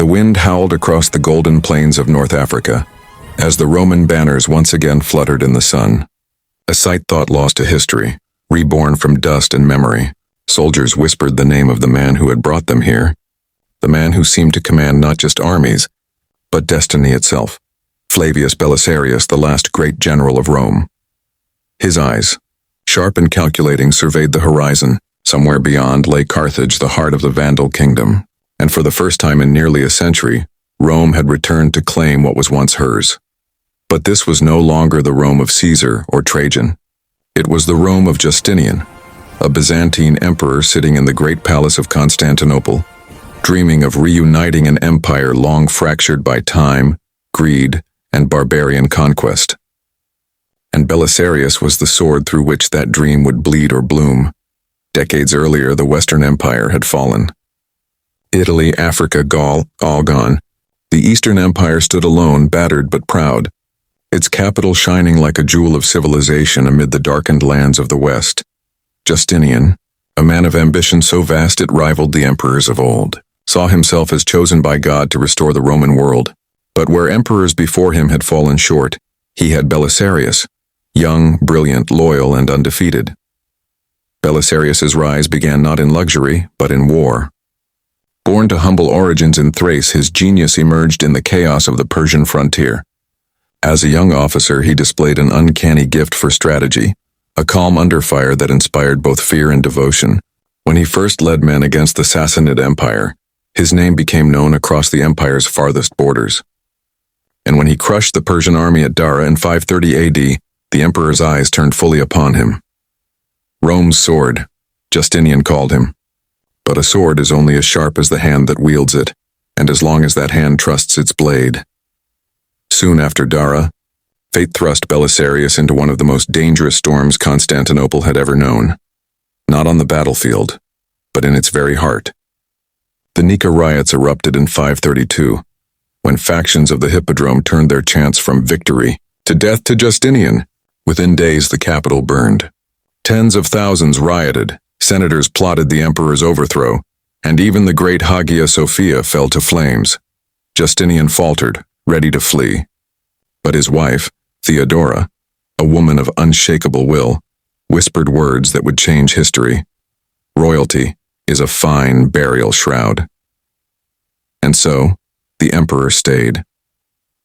wind howled across the golden plains of North Africa, as the Roman banners once again fluttered in the sun. A sight thought lost to history, reborn from dust and memory. Soldiers whispered the name of the man who had brought them here, the man who seemed to command not just armies, but destiny itself, Flavius Belisarius, the last great general of Rome. His eyes, sharp and calculating, surveyed the horizon. Somewhere beyond lay Carthage, the heart of the Vandal kingdom, and for the first time in nearly a century, Rome had returned to claim what was once hers. But this was no longer the Rome of Caesar or Trajan. It was the Rome of Justinian, a Byzantine emperor sitting in the great palace of Constantinople, dreaming of reuniting an empire long fractured by time, greed, and barbarian conquest. And Belisarius was the sword through which that dream would bleed or bloom. Decades earlier, the Western Empire had fallen. Italy, Africa, Gaul, all gone. The Eastern Empire stood alone, battered but proud, its capital shining like a jewel of civilization amid the darkened lands of the West. Justinian, a man of ambition so vast it rivaled the emperors of old, saw himself as chosen by God to restore the Roman world. But where emperors before him had fallen short, he had Belisarius, young, brilliant, loyal, and undefeated. Belisarius's rise began not in luxury, but in war. Born to humble origins in Thrace, his genius emerged in the chaos of the Persian frontier. As a young officer, he displayed an uncanny gift for strategy, a calm under fire that inspired both fear and devotion. When he first led men against the Sassanid Empire, his name became known across the empire's farthest borders. And when he crushed the Persian army at Dara in 530 AD, the emperor's eyes turned fully upon him. Rome's sword, Justinian called him. But a sword is only as sharp as the hand that wields it, and as long as that hand trusts its blade. Soon after Dara, fate thrust Belisarius into one of the most dangerous storms Constantinople had ever known. Not on the battlefield, but in its very heart. The Nika riots erupted in 532, when factions of the Hippodrome turned their chants from victory to death to Justinian. Within days, the capital burned. Tens of thousands rioted, senators plotted the emperor's overthrow, and even the great Hagia Sophia fell to flames. Justinian faltered, ready to flee. But his wife, Theodora, a woman of unshakable will, whispered words that would change history. Royalty is a fine burial shroud. And so, the emperor stayed.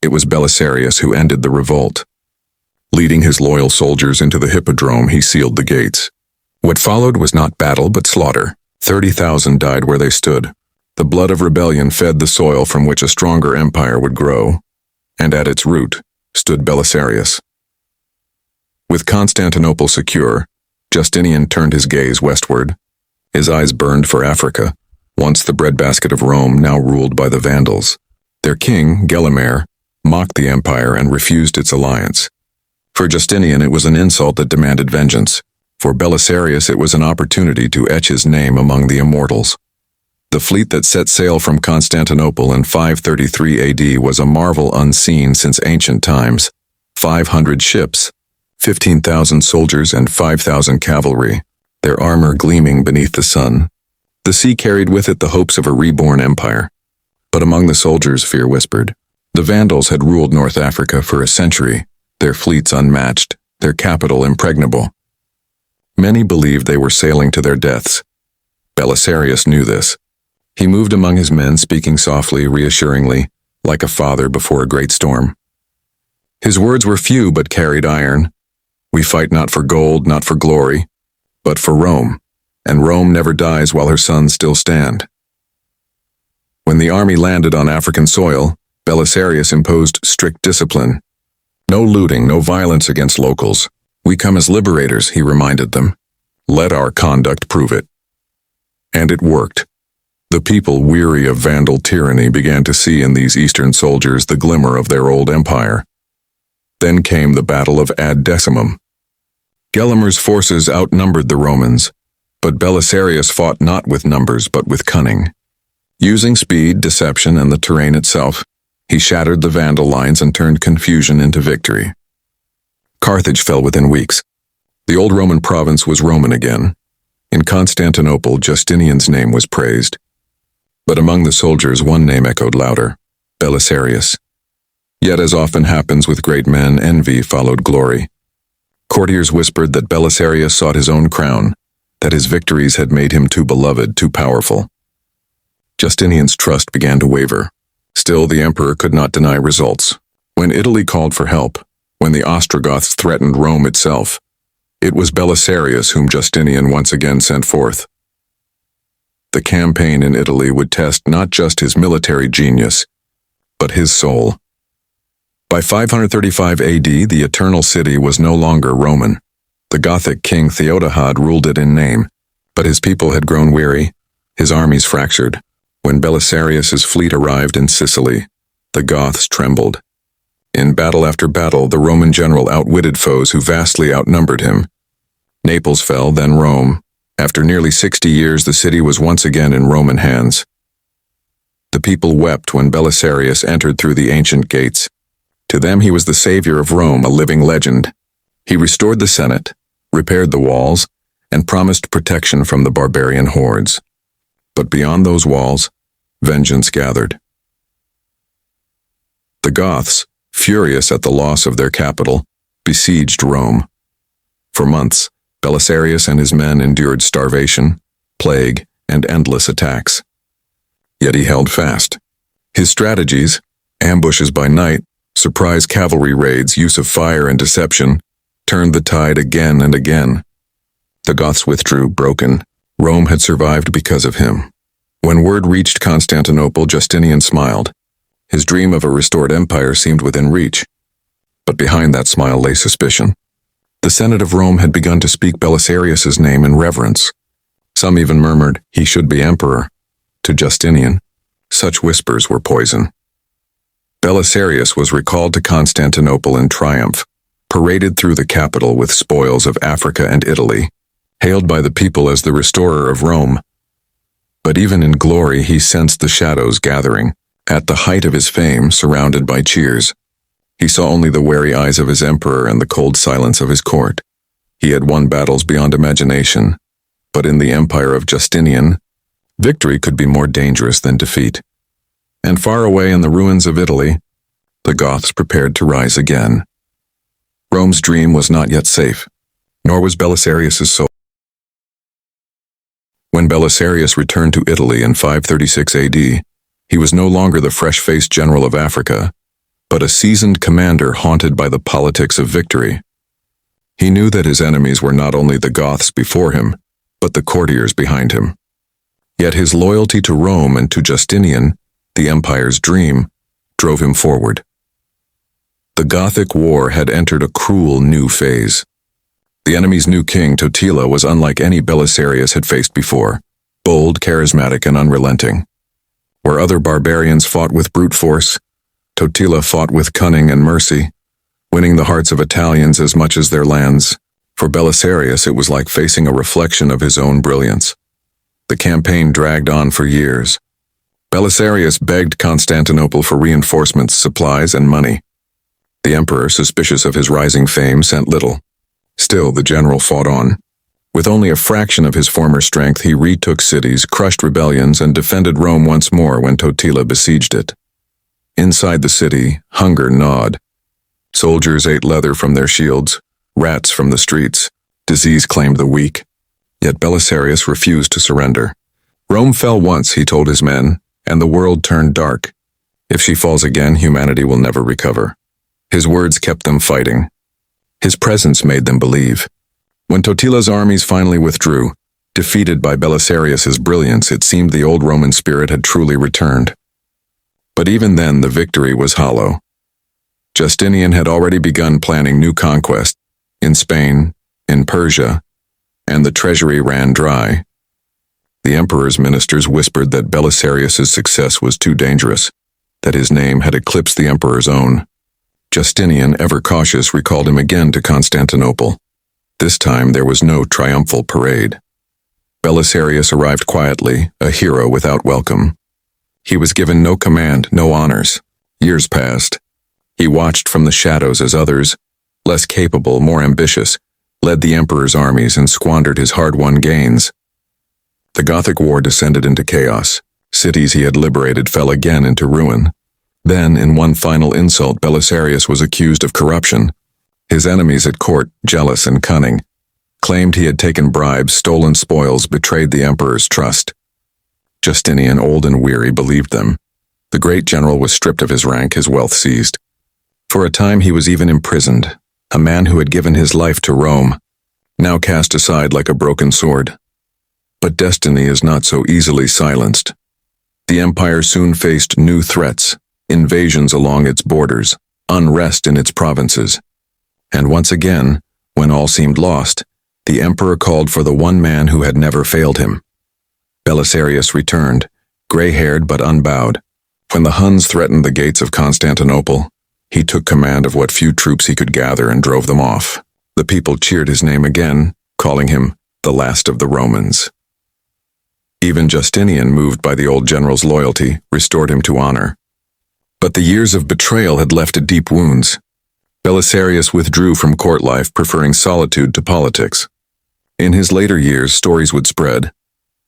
It was Belisarius who ended the revolt. Leading his loyal soldiers into the Hippodrome, he sealed the gates. What followed was not battle but slaughter. 30,000 died where they stood. The blood of rebellion fed the soil from which a stronger empire would grow, and at its root stood Belisarius. With Constantinople secure, Justinian turned his gaze westward. His eyes burned for Africa, once the breadbasket of Rome, now ruled by the Vandals. Their king, Gelimer, mocked the empire and refused its alliance. For Justinian, it was an insult that demanded vengeance. For Belisarius, it was an opportunity to etch his name among the immortals. The fleet that set sail from Constantinople in 533 AD was a marvel unseen since ancient times. 500 ships, 15,000 soldiers, and 5,000 cavalry, their armor gleaming beneath the sun. The sea carried with it the hopes of a reborn empire. But among the soldiers, fear whispered. The Vandals had ruled North Africa for a century, their fleets unmatched, their capital impregnable. Many believed they were sailing to their deaths. Belisarius knew this. He moved among his men, speaking softly, reassuringly, like a father before a great storm. His words were few but carried iron. We fight not for gold, not for glory, but for Rome, and Rome never dies while her sons still stand. When the army landed on African soil, Belisarius imposed strict discipline. No looting, no violence against locals. We come as liberators, he reminded them. Let our conduct prove it. And it worked. The people, weary of Vandal tyranny, began to see in these Eastern soldiers the glimmer of their old empire. Then came the Battle of Ad Decimum. Gelimer's forces outnumbered the Romans, but Belisarius fought not with numbers but with cunning. Using speed, deception, and the terrain itself, he shattered the Vandal lines and turned confusion into victory. Carthage fell within weeks. The old Roman province was Roman again. In Constantinople, Justinian's name was praised. But among the soldiers one name echoed louder: Belisarius. Yet as often happens with great men, envy followed glory. Courtiers whispered that Belisarius sought his own crown, that his victories had made him too beloved, too powerful. Justinian's trust began to waver. Still, the emperor could not deny results. When Italy called for help, when the Ostrogoths threatened Rome itself, it was Belisarius whom Justinian once again sent forth. The campaign in Italy would test not just his military genius, but his soul. By 535 AD, the Eternal City was no longer Roman. The Gothic king Theodahad ruled it in name, but his people had grown weary, his armies fractured. When Belisarius's fleet arrived in Sicily, the Goths trembled. In battle after battle, the Roman general outwitted foes who vastly outnumbered him. Naples fell, then Rome. After nearly 60 years, the city was once again in Roman hands. The people wept when Belisarius entered through the ancient gates. To them he was the savior of Rome, a living legend. He restored the Senate, repaired the walls, and promised protection from the barbarian hordes. But beyond those walls, vengeance gathered. The Goths, furious at the loss of their capital, besieged Rome. For months, Belisarius and his men endured starvation, plague, and endless attacks. Yet he held fast. His strategies, ambushes by night, surprise cavalry raids, use of fire and deception, turned the tide again and again. The Goths withdrew, broken. Rome had survived because of him. When word reached Constantinople, Justinian smiled. His dream of a restored empire seemed within reach. But behind that smile lay suspicion. The Senate of Rome had begun to speak Belisarius's name in reverence. Some even murmured, he should be emperor. To Justinian, such whispers were poison. Belisarius was recalled to Constantinople in triumph, paraded through the capital with spoils of Africa and Italy, hailed by the people as the restorer of Rome. But even in glory he sensed the shadows gathering. At the height of his fame, surrounded by cheers, he saw only the wary eyes of his emperor and the cold silence of his court. He had won battles beyond imagination, but in the empire of Justinian, victory could be more dangerous than defeat. And far away in the ruins of Italy, the Goths prepared to rise again. Rome's dream was not yet safe, nor was Belisarius's soul. When Belisarius returned to Italy in 536 AD, he was no longer the fresh-faced general of Africa, but a seasoned commander haunted by the politics of victory. He knew that his enemies were not only the Goths before him, but the courtiers behind him. Yet his loyalty to Rome and to Justinian, the empire's dream, drove him forward. The Gothic War had entered a cruel new phase. The enemy's new king, Totila, was unlike any Belisarius had faced before, bold, charismatic, and unrelenting. Where other barbarians fought with brute force, Totila fought with cunning and mercy, winning the hearts of Italians as much as their lands. For Belisarius, it was like facing a reflection of his own brilliance. The campaign dragged on for years. Belisarius begged Constantinople for reinforcements, supplies, and money. The emperor, suspicious of his rising fame, sent little. Still, the general fought on. With only a fraction of his former strength, he retook cities, crushed rebellions, and defended Rome once more when Totila besieged it. Inside the city, hunger gnawed. Soldiers ate leather from their shields, rats from the streets. Disease claimed the weak. Yet Belisarius refused to surrender. Rome fell once, he told his men, and the world turned dark. If she falls again, humanity will never recover. His words kept them fighting. His presence made them believe. When Totila's armies finally withdrew, defeated by Belisarius's brilliance, it seemed the old Roman spirit had truly returned. But even then, the victory was hollow. Justinian had already begun planning new conquests in Spain, in Persia, and the treasury ran dry. The emperor's ministers whispered that Belisarius's success was too dangerous, that his name had eclipsed the emperor's own. Justinian, ever cautious, recalled him again to Constantinople. This time there was no triumphal parade. Belisarius arrived quietly, a hero without welcome. He was given no command, no honors. Years passed. He watched from the shadows as others, less capable, more ambitious, led the emperor's armies and squandered his hard-won gains. The Gothic War descended into chaos. Cities he had liberated fell again into ruin. Then, in one final insult, Belisarius was accused of corruption. His enemies at court, jealous and cunning, claimed he had taken bribes, stolen spoils, betrayed the emperor's trust. Justinian, old and weary, believed them. The great general was stripped of his rank, his wealth seized. For a time he was even imprisoned, a man who had given his life to Rome, now cast aside like a broken sword. But destiny is not so easily silenced. The empire soon faced new threats, invasions along its borders, unrest in its provinces. And once again, when all seemed lost, the emperor called for the one man who had never failed him. Belisarius returned, gray-haired but unbowed. When the Huns threatened the gates of Constantinople, he took command of what few troops he could gather and drove them off. The people cheered his name again, calling him the last of the Romans. Even Justinian, moved by the old general's loyalty, restored him to honor. But the years of betrayal had left deep wounds. Belisarius withdrew from court life, preferring solitude to politics. In his later years, stories would spread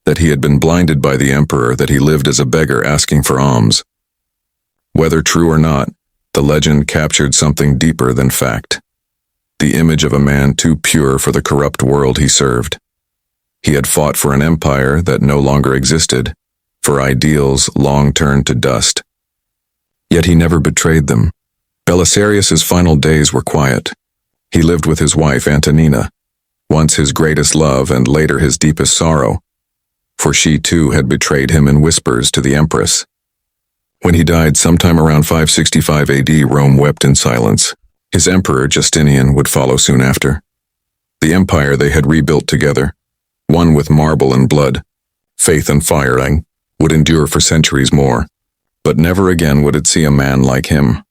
that he had been blinded by the emperor, that he lived as a beggar asking for alms. Whether true or not, the legend captured something deeper than fact. The image of a man too pure for the corrupt world he served. He had fought for an empire that no longer existed, for ideals long turned to dust. Yet he never betrayed them. Belisarius's final days were quiet. He lived with his wife Antonina, once his greatest love and later his deepest sorrow, for she too had betrayed him in whispers to the empress. When he died sometime around 565 AD, Rome wept in silence. His emperor Justinian would follow soon after. The empire they had rebuilt together, one with marble and blood, faith and fire, would endure for centuries more, but never again would it see a man like him.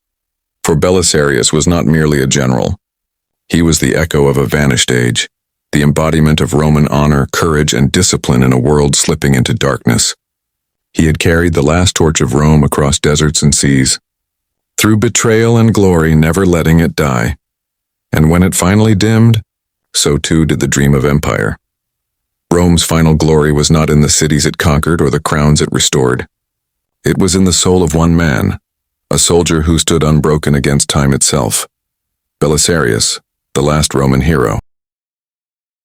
For Belisarius was not merely a general. He was the echo of a vanished age, the embodiment of Roman honor, courage, and discipline in a world slipping into darkness. He had carried the last torch of Rome across deserts and seas, through betrayal and glory, never letting it die. And when it finally dimmed, so too did the dream of empire. Rome's final glory was not in the cities it conquered or the crowns it restored. It was in the soul of one man, a soldier who stood unbroken against time itself. Belisarius, the last Roman hero.